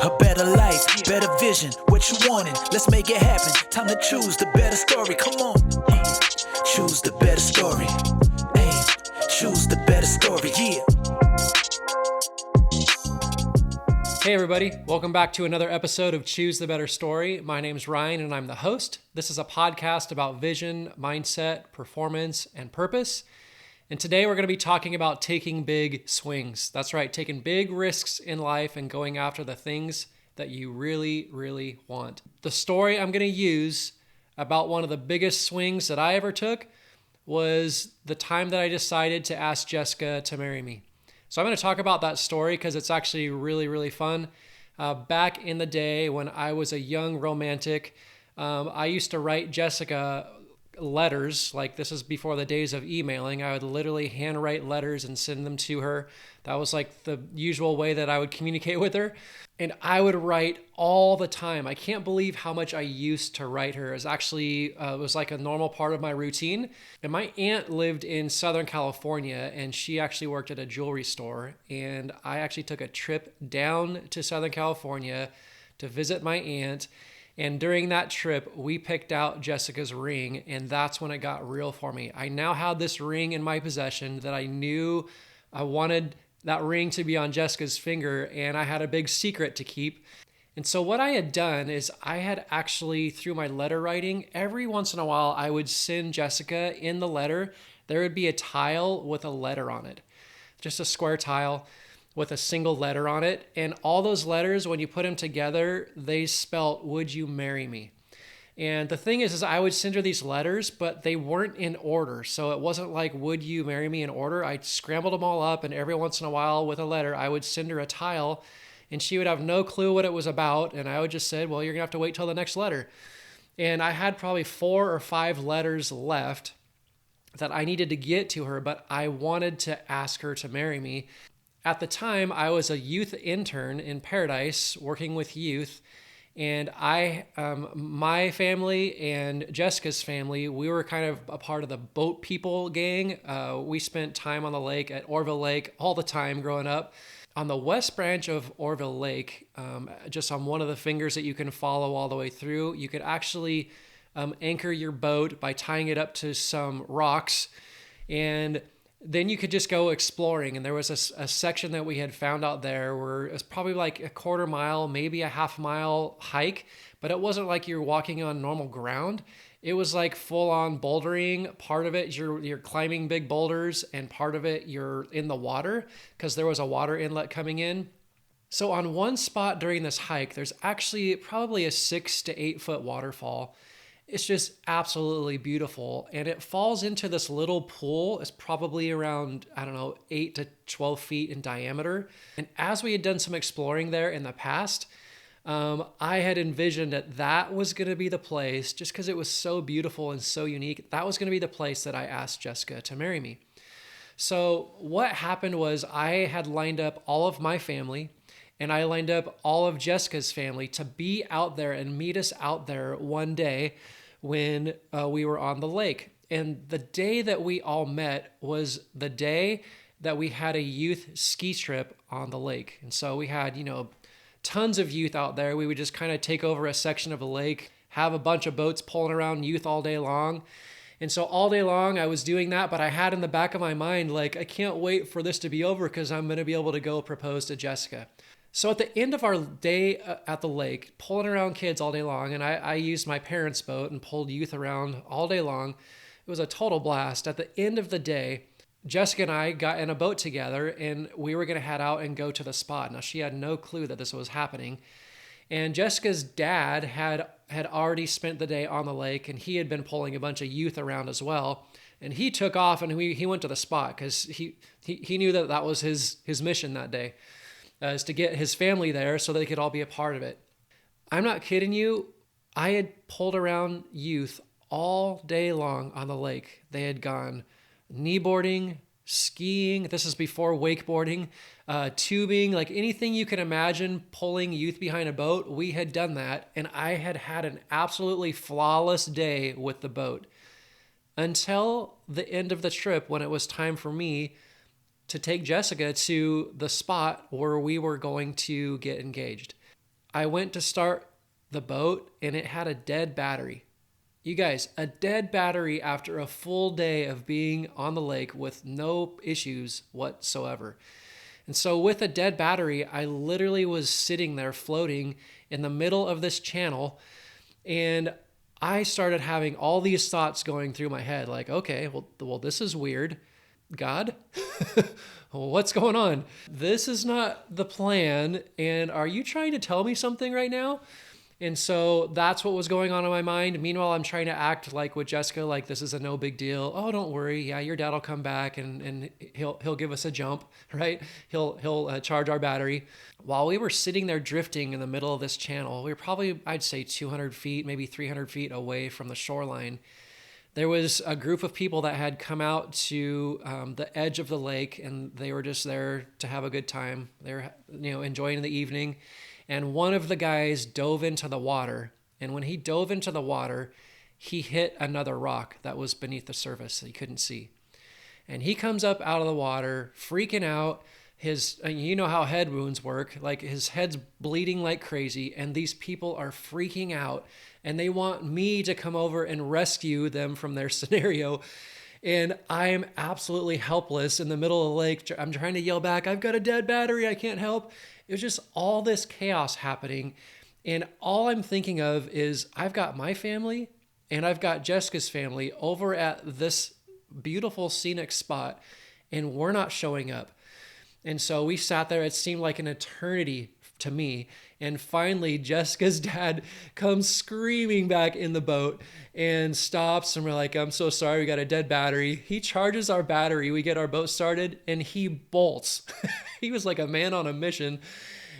A better life, better vision, what you wanting? Let's make it happen. Time to choose the better story. Come on. Choose the better story. Hey, choose the better story. Yeah. Hey everybody, welcome back to another episode of Choose the Better Story. My name's Ryan and I'm the host. This is a podcast about vision, mindset, performance, and purpose. And today we're going to be talking about taking big swings. That's right, taking big risks in life and going after the things that you really, really want. The story I'm going to use about one of the biggest swings that I ever took was the time that I decided to ask Jessica to marry me. So I'm going to talk about that story because it's actually really, really fun. Back in the day when I was a young romantic, I used to write Jessica letters. Like, this is before the days of emailing. I would literally handwrite letters and send them to her. That was like the usual way that I would communicate with her. And I would write all the time. I can't believe how much I used to write her. It was like a normal part of my routine. And my aunt lived in Southern California, and she actually worked at a jewelry store. And I actually took a trip down to Southern California to visit my aunt. And during that trip, we picked out Jessica's ring, and that's when it got real for me. I now had this ring in my possession that I knew I wanted that ring to be on Jessica's finger, and I had a big secret to keep. And so what I had done is I had actually, through my letter writing, every once in a while, I would send Jessica in the letter, there would be a tile with a letter on it, just a square tile with a single letter on it. And all those letters, when you put them together, they spelt, "Would you marry me?" And the thing is I would send her these letters, but they weren't in order. So it wasn't like, "Would you marry me?" in order. I scrambled them all up, and every once in a while with a letter, I would send her a tile, and she would have no clue what it was about. And I would just say, "Well, you're gonna have to wait till the next letter." And I had probably 4 or 5 letters left that I needed to get to her, but I wanted to ask her to marry me. At the time, I was a youth intern in Paradise working with youth, and my family and Jessica's family, we were kind of a part of the boat people gang. We spent time on the lake at Orville Lake all the time growing up. On the west branch of Orville Lake, just on one of the fingers that you can follow all the way through, you could actually anchor your boat by tying it up to some rocks, and then you could just go exploring. And there was a section that we had found out there where it was probably like a quarter mile, maybe a half mile hike, but it wasn't like you're walking on normal ground. It was like full on bouldering. Part of it, you're climbing big boulders, and part of it, you're in the water because there was a water inlet coming in. So on one spot during this hike, there's actually probably a 6 to 8 foot waterfall. It's just absolutely beautiful. And it falls into this little pool. It's probably around, 8 to 12 feet in diameter. And as we had done some exploring there in the past, I had envisioned that was going to be the place, just because it was so beautiful and so unique. That was going to be the place that I asked Jessica to marry me. So what happened was I had lined up all of my family, and I lined up all of Jessica's family to be out there and meet us out there one day when we were on the lake. And the day that we all met was the day that we had a youth ski trip on the lake. And so we had, tons of youth out there. We would just kind of take over a section of the lake, have a bunch of boats pulling around youth all day long. And so all day long I was doing that, but I had in the back of my mind, like, I can't wait for this to be over because I'm going to be able to go propose to Jessica. So at the end of our day at the lake, pulling around kids all day long, and I used my parents' boat and pulled youth around all day long. It was a total blast. At the end of the day, Jessica and I got in a boat together, and we were going to head out and go to the spot. Now, she had no clue that this was happening. And Jessica's dad had already spent the day on the lake, and he had been pulling a bunch of youth around as well. And he took off, and he went to the spot because he knew that was his mission that day. Is to get his family there so they could all be a part of it. I'm not kidding you. I had pulled around youth all day long on the lake. They had gone kneeboarding, skiing. This is before wakeboarding, tubing, like anything you can imagine pulling youth behind a boat. We had done that, and I had had an absolutely flawless day with the boat until the end of the trip when it was time for me to take Jessica to the spot where we were going to get engaged. I went to start the boat and it had a dead battery. You guys, a dead battery after a full day of being on the lake with no issues whatsoever. And so with a dead battery, I literally was sitting there floating in the middle of this channel, and I started having all these thoughts going through my head like, okay, well this is weird. God, what's going on? This is not the plan. And are you trying to tell me something right now? And so that's what was going on in my mind. Meanwhile, I'm trying to act like with Jessica, like this is a no big deal. Oh, don't worry. Yeah, your dad will come back and he'll give us a jump, right? He'll charge our battery. While we were sitting there drifting in the middle of this channel, we were probably, I'd say 200 feet, maybe 300 feet away from the shoreline. There was a group of people that had come out to the edge of the lake, and they were just there to have a good time. They were, enjoying the evening. And one of the guys dove into the water. And when he dove into the water, he hit another rock that was beneath the surface that he couldn't see. And he comes up out of the water, freaking out. You know how head wounds work. Like his head's bleeding like crazy. And these people are freaking out. And they want me to come over and rescue them from their scenario. And I am absolutely helpless in the middle of the lake. I'm trying to yell back, I've got a dead battery, I can't help. It was just all this chaos happening. And all I'm thinking of is I've got my family and I've got Jessica's family over at this beautiful scenic spot, and we're not showing up. And so we sat there. It seemed like an eternity to me. And finally, Jessica's dad comes screaming back in the boat and stops. And we're like, I'm so sorry, we got a dead battery. He charges our battery. We get our boat started and he bolts. He was like a man on a mission.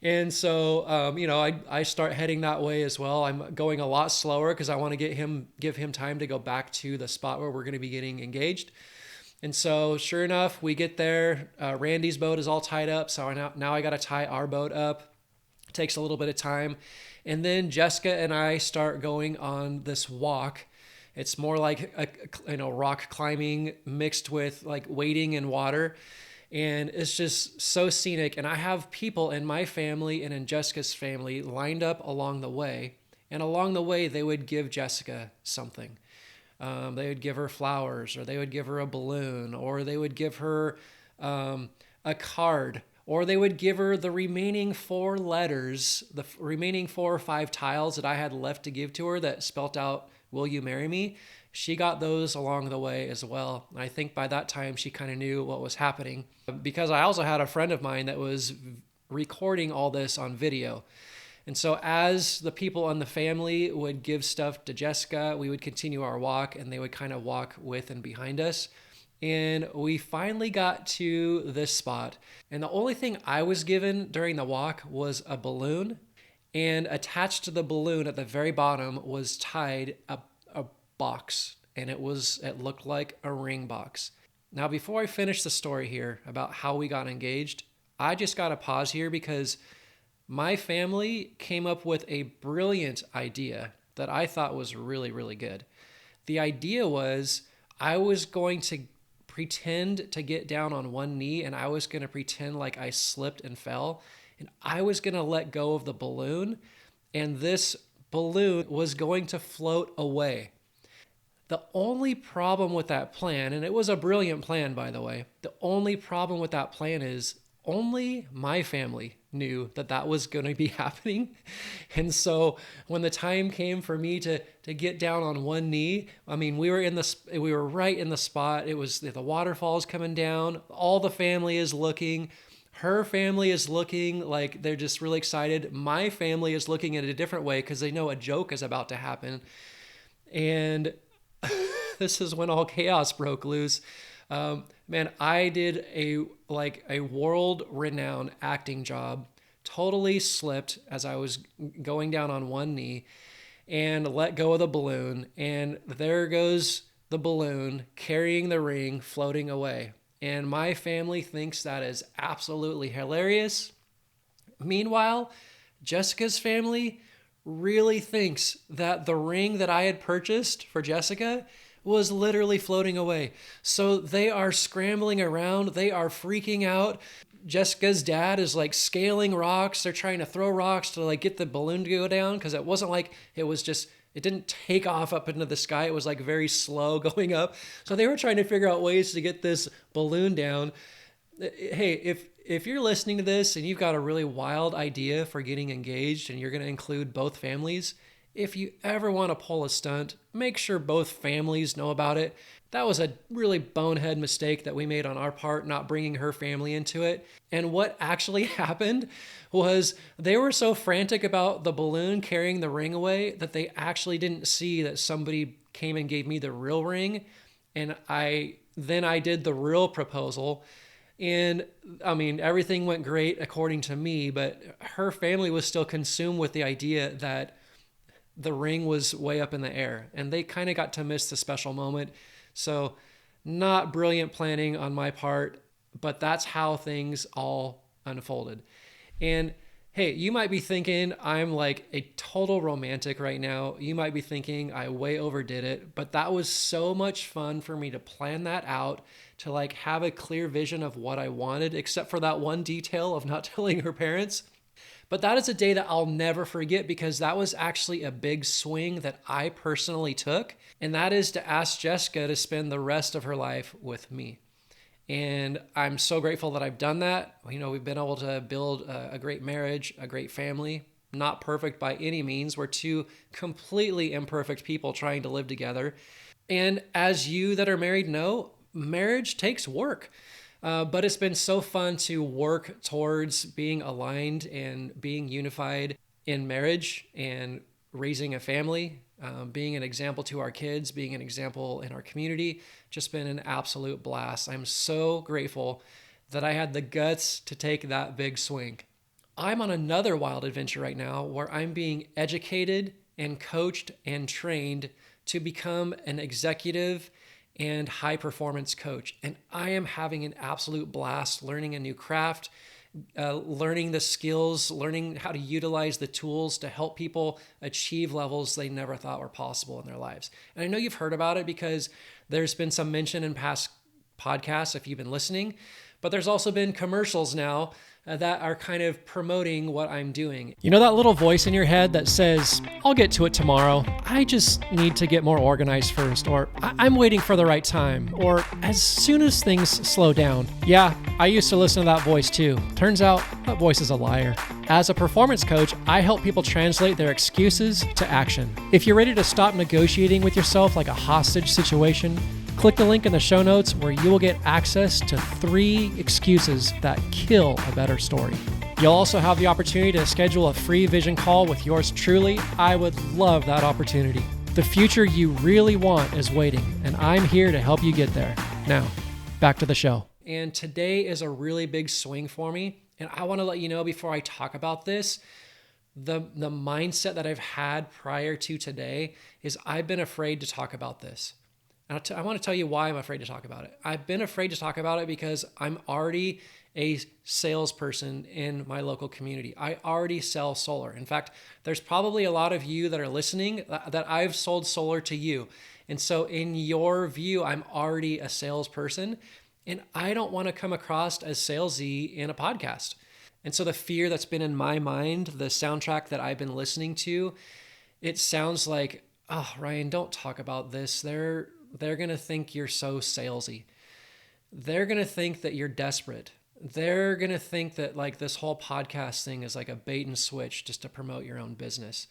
And so, I start heading that way as well. I'm going a lot slower because I want to give him time to go back to the spot where we're going to be getting engaged. And so sure enough, we get there. Randy's boat is all tied up. So now I got to tie our boat up. It takes a little bit of time. And then Jessica and I start going on this walk. It's more like rock climbing mixed with like wading in water. And it's just so scenic. And I have people in my family and in Jessica's family lined up along the way. And along the way, they would give Jessica something. They would give her flowers, or they would give her a balloon, or they would give her a card, or they would give her the remaining 4 letters, the remaining 4 or 5 tiles that I had left to give to her that spelt out, "Will you marry me?" She got those along the way as well. And I think by that time she kind of knew what was happening, because I also had a friend of mine that was recording all this on video. And so as the people in the family would give stuff to Jessica, we would continue our walk, and they would kind of walk with and behind us. And we finally got to this spot. And the only thing I was given during the walk was a balloon. And attached to the balloon at the very bottom was tied a box. And it looked like a ring box. Now, before I finish the story here about how we got engaged, I just got to pause here because my family came up with a brilliant idea that I thought was really, really good. The idea was I was going to pretend to get down on one knee, and I was going to pretend like I slipped and fell, and I was going to let go of the balloon, and this balloon was going to float away. The only problem with that plan, and it was a brilliant plan, by the way, the only problem with that plan is only my family knew that was going to be happening. And so when the time came for me to get down on one knee, I mean, we were right in the spot. It was the waterfalls coming down. All the family is looking. Her family is looking like they're just really excited. My family is looking at it a different way because they know a joke is about to happen. And this is when all chaos broke loose. Man, I did a world-renowned acting job, totally slipped as I was going down on one knee and let go of the balloon. And there goes the balloon carrying the ring floating away. And my family thinks that is absolutely hilarious. Meanwhile, Jessica's family really thinks that the ring that I had purchased for Jessica was literally floating away. So they are scrambling around. They are freaking out. Jessica's dad is like scaling rocks. They're trying to throw rocks to like get the balloon to go down, because it wasn't like it didn't take off up into the sky. It was like very slow going up. So they were trying to figure out ways to get this balloon down. Hey, if you're listening to this and you've got a really wild idea for getting engaged and you're going to include both families, if you ever want to pull a stunt, make sure both families know about it. That was a really bonehead mistake that we made on our part, not bringing her family into it. And what actually happened was they were so frantic about the balloon carrying the ring away that they actually didn't see that somebody came and gave me the real ring. And I did the real proposal. And I mean, everything went great according to me, but her family was still consumed with the idea that the ring was way up in the air, and they kind of got to miss the special moment. So not brilliant planning on my part, but that's how things all unfolded. And hey, you might be thinking I'm like a total romantic right now. You might be thinking I way overdid it, but that was so much fun for me to plan that out, to like have a clear vision of what I wanted, except for that one detail of not telling her parents. But that is a day that I'll never forget, because that was actually a big swing that I personally took. And that is to ask Jessica to spend the rest of her life with me. And I'm so grateful that I've done that. You know, we've been able to build a great marriage, a great family. Not perfect by any means. We're two completely imperfect people trying to live together. And as you that are married know, marriage takes work. But it's been so fun to work towards being aligned and being unified in marriage and raising a family, being an example to our kids, being an example in our community. Just been an absolute blast. I'm so grateful that I had the guts to take that big swing. I'm on another wild adventure right now where I'm being educated and coached and trained to become an executive and high performance coach. And I am having an absolute blast learning a new craft, learning the skills, learning how to utilize the tools to help people achieve levels they never thought were possible in their lives. And I know you've heard about it because there's been some mention in past podcasts if you've been listening, but there's also been commercials now that are kind of promoting what I'm doing. You know that little voice in your head that says, I'll get to it tomorrow. I just need to get more organized first, or I'm waiting for the right time, or as soon as things slow down. Yeah, I used to listen to that voice too. Turns out that voice is a liar. As a performance coach, I help people translate their excuses to action. If you're ready to stop negotiating with yourself like a hostage situation, click the link in the show notes where you will get access to 3 excuses that kill a better story. You'll also have the opportunity to schedule a free vision call with yours truly. I would love that opportunity. The future you really want is waiting, and I'm here to help you get there. Now, back to the show. And today is a really big swing for me, and I want to let you know before I talk about this, the mindset that I've had prior to today is I've been afraid to talk about this. I want to tell you why I'm afraid to talk about it. I've been afraid to talk about it because I'm already a salesperson in my local community. I already sell solar. In fact, there's probably a lot of you that are listening that I've sold solar to you. And so in your view, I'm already a salesperson, and I don't want to come across as salesy in a podcast. And so the fear that's been in my mind, the soundtrack that I've been listening to, it sounds like, oh, Ryan, don't talk about this. They're going to think you're so salesy. They're going to think that you're desperate. They're going to think that like this whole podcast thing is like a bait and switch just to promote your own business.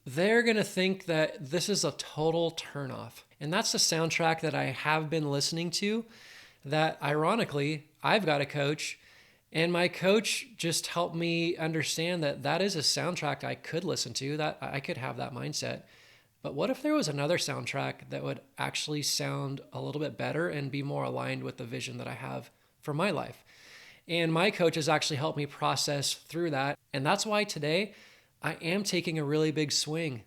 They're going to think that this is a total turnoff. And that's the soundtrack that I have been listening to, that ironically, I've got a coach, and my coach just helped me understand that that is a soundtrack I could listen to, that I could have that mindset. But what if there was another soundtrack that would actually sound a little bit better and be more aligned with the vision that I have for my life? And my coach has actually helped me process through that. And that's why today I am taking a really big swing.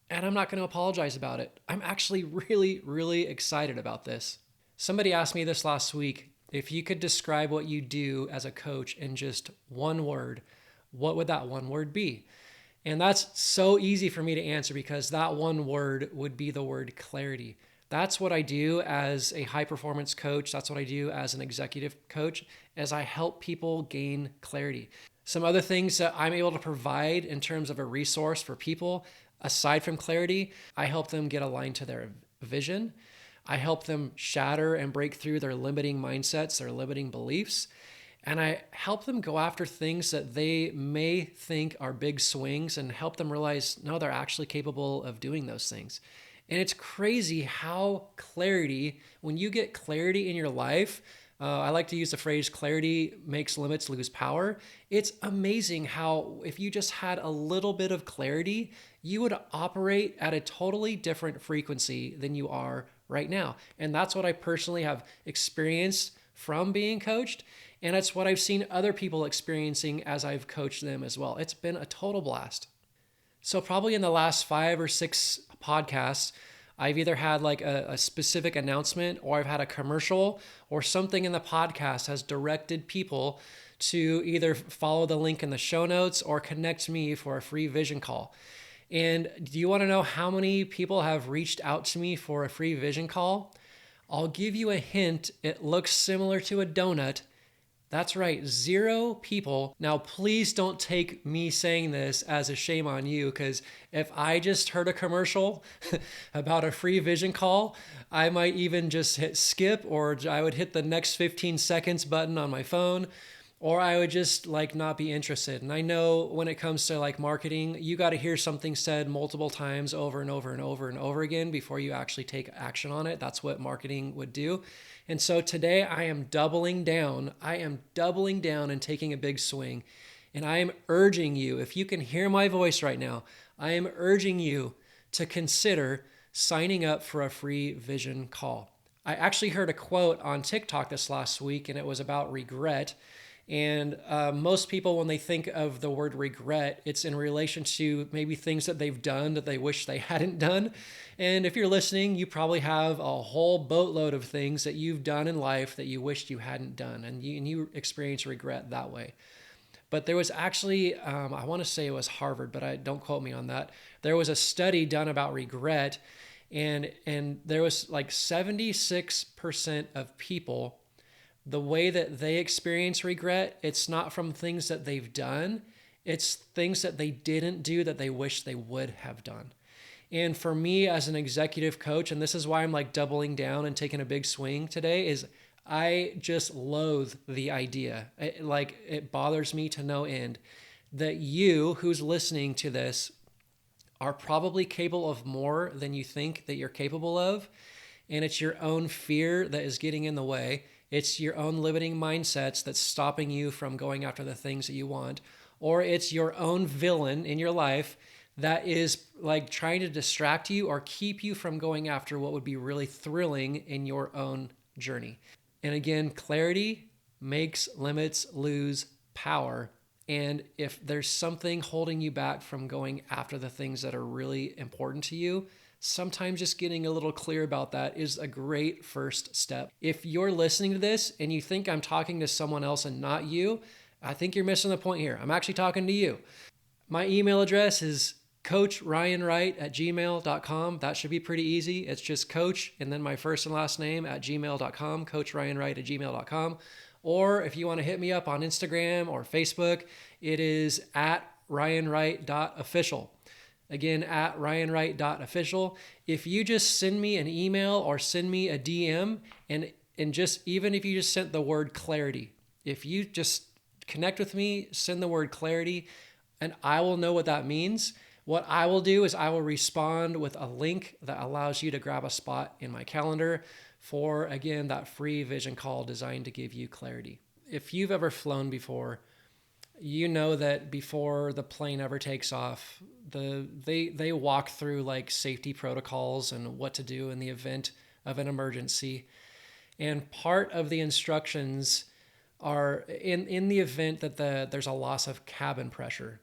And I'm not going to apologize about it. I'm actually really, really excited about this. Somebody asked me this last week, if you could describe what you do as a coach in just one word, what would that one word be? And that's so easy for me to answer because that one word would be the word clarity. That's what I do as a high performance coach. That's what I do as an executive coach, as I help people gain clarity. Some other things that I'm able to provide in terms of a resource for people, aside from clarity, I help them get aligned to their vision. I help them shatter and break through their limiting mindsets, their limiting beliefs. And I help them go after things that they may think are big swings and help them realize, no, they're actually capable of doing those things. And it's crazy how clarity, when you get clarity in your life, I like to use the phrase clarity makes limits lose power. It's amazing how if you just had a little bit of clarity, you would operate at a totally different frequency than you are right now. And that's what I personally have experienced from being coached. And it's what I've seen other people experiencing as I've coached them as well. It's been a total blast. So probably in the last 5 or 6 podcasts, I've either had like a specific announcement or I've had a commercial or something in the podcast has directed people to either follow the link in the show notes or connect me for a free vision call. And do you want to know how many people have reached out to me for a free vision call? I'll give you a hint. It looks similar to a donut. That's right, 0 people. Now, please don't take me saying this as a shame on you, because if I just heard a commercial about a free vision call, I might even just hit skip, or I would hit the next 15 seconds button on my phone, or I would just like not be interested. And I know when it comes to like marketing, you got to hear something said multiple times over and over and over and over again before you actually take action on it. That's what marketing would do. And so today I am doubling down. I am doubling down and taking a big swing. And I am urging you, if you can hear my voice right now, I am urging you to consider signing up for a free vision call. I actually heard a quote on TikTok this last week, and it was about regret. And most people, when they think of the word regret, it's in relation to maybe things that they've done that they wish they hadn't done. And if you're listening, you probably have a whole boatload of things that you've done in life that you wished you hadn't done, and you experience regret that way. But there was actually, I want to say it was Harvard, but don't quote me on that. There was a study done about regret, and there was like 76% of people, the way that they experience regret, it's not from things that they've done. It's things that they didn't do that they wish they would have done. And for me as an executive coach, and this is why I'm like doubling down and taking a big swing today, is I just loathe the idea. It bothers me to no end that you who's listening to this are probably capable of more than you think that you're capable of. And it's your own fear that is getting in the way. It's your own limiting mindsets that's stopping you from going after the things that you want. Or it's your own villain in your life that is like trying to distract you or keep you from going after what would be really thrilling in your own journey. And again, clarity makes limits lose power. And if there's something holding you back from going after the things that are really important to you, sometimes just getting a little clear about that is a great first step. If you're listening to this and you think I'm talking to someone else and not you, I think you're missing the point here. I'm actually talking to you. My email address is coachryanwright@gmail.com. That should be pretty easy. It's just coach and then my first and last name @gmail.com, coachryanwright@gmail.com. Or if you want to hit me up on Instagram or Facebook, it is @ryanwright.official. Again, @ryanwright.official. If you just send me an email or send me a DM, and just even if you just sent the word clarity, if you just connect with me, send the word clarity, and I will know what that means. What I will do is I will respond with a link that allows you to grab a spot in my calendar for, again, that free vision call designed to give you clarity. If you've ever flown before, you know that before the plane ever takes off, they walk through like safety protocols and what to do in the event of an emergency. And part of the instructions are in the event that there's a loss of cabin pressure.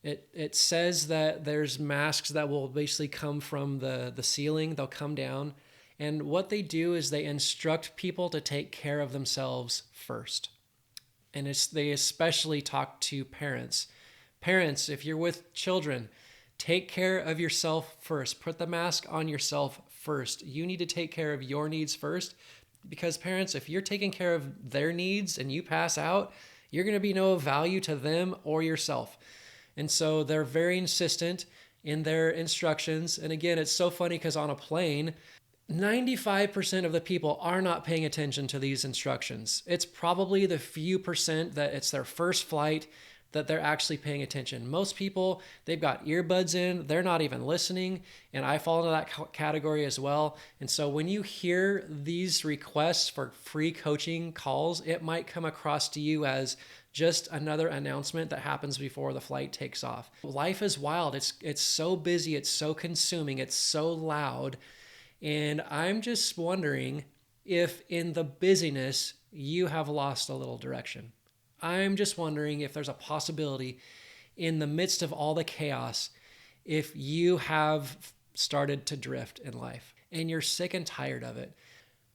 It says that there's masks that will basically come from the ceiling. They'll come down. And what they do is they instruct people to take care of themselves first. And they especially talk to parents. Parents, if you're with children, take care of yourself first. Put the mask on yourself first. You need to take care of your needs first, because parents, if you're taking care of their needs and you pass out, you're going to be no value to them or yourself. And so they're very insistent in their instructions. And again, it's so funny because on a plane, 95% of the people are not paying attention to these instructions. It's probably the few percent that it's their first flight that they're actually paying attention. Most people, they've got earbuds in, they're not even listening, and I fall into that category as well. And so when you hear these requests for free coaching calls, it might come across to you as just another announcement that happens before the flight takes off. Life is wild. It's so busy, it's so consuming, it's so loud. And I'm just wondering if in the busyness, you have lost a little direction. I'm just wondering if there's a possibility in the midst of all the chaos, if you have started to drift in life and you're sick and tired of it.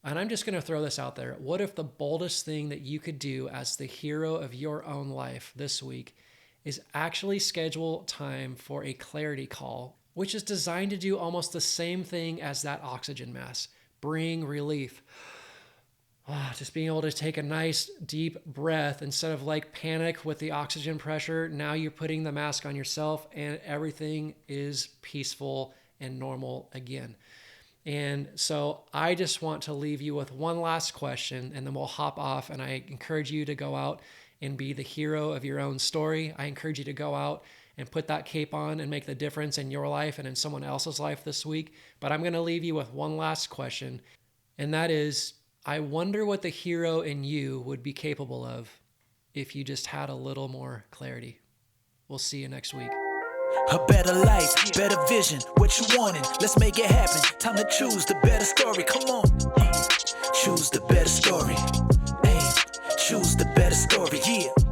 And I'm just going to throw this out there. What if the boldest thing that you could do as the hero of your own life this week is actually schedule time for a clarity call, which is designed to do almost the same thing as that oxygen mask, bring relief. Just being able to take a nice deep breath instead of like panic with the oxygen pressure. Now you're putting the mask on yourself and everything is peaceful and normal again. And so I just want to leave you with one last question and then we'll hop off. And I encourage you to go out and be the hero of your own story. I encourage you to go out and put that cape on and make the difference in your life and in someone else's life this week. But I'm going to leave you with one last question. And that is, I wonder what the hero in you would be capable of if you just had a little more clarity. We'll see you next week. A better life, better vision, what you wanting, let's make it happen. Time to choose the better story, come on. Choose the better story. Choose the better story, yeah.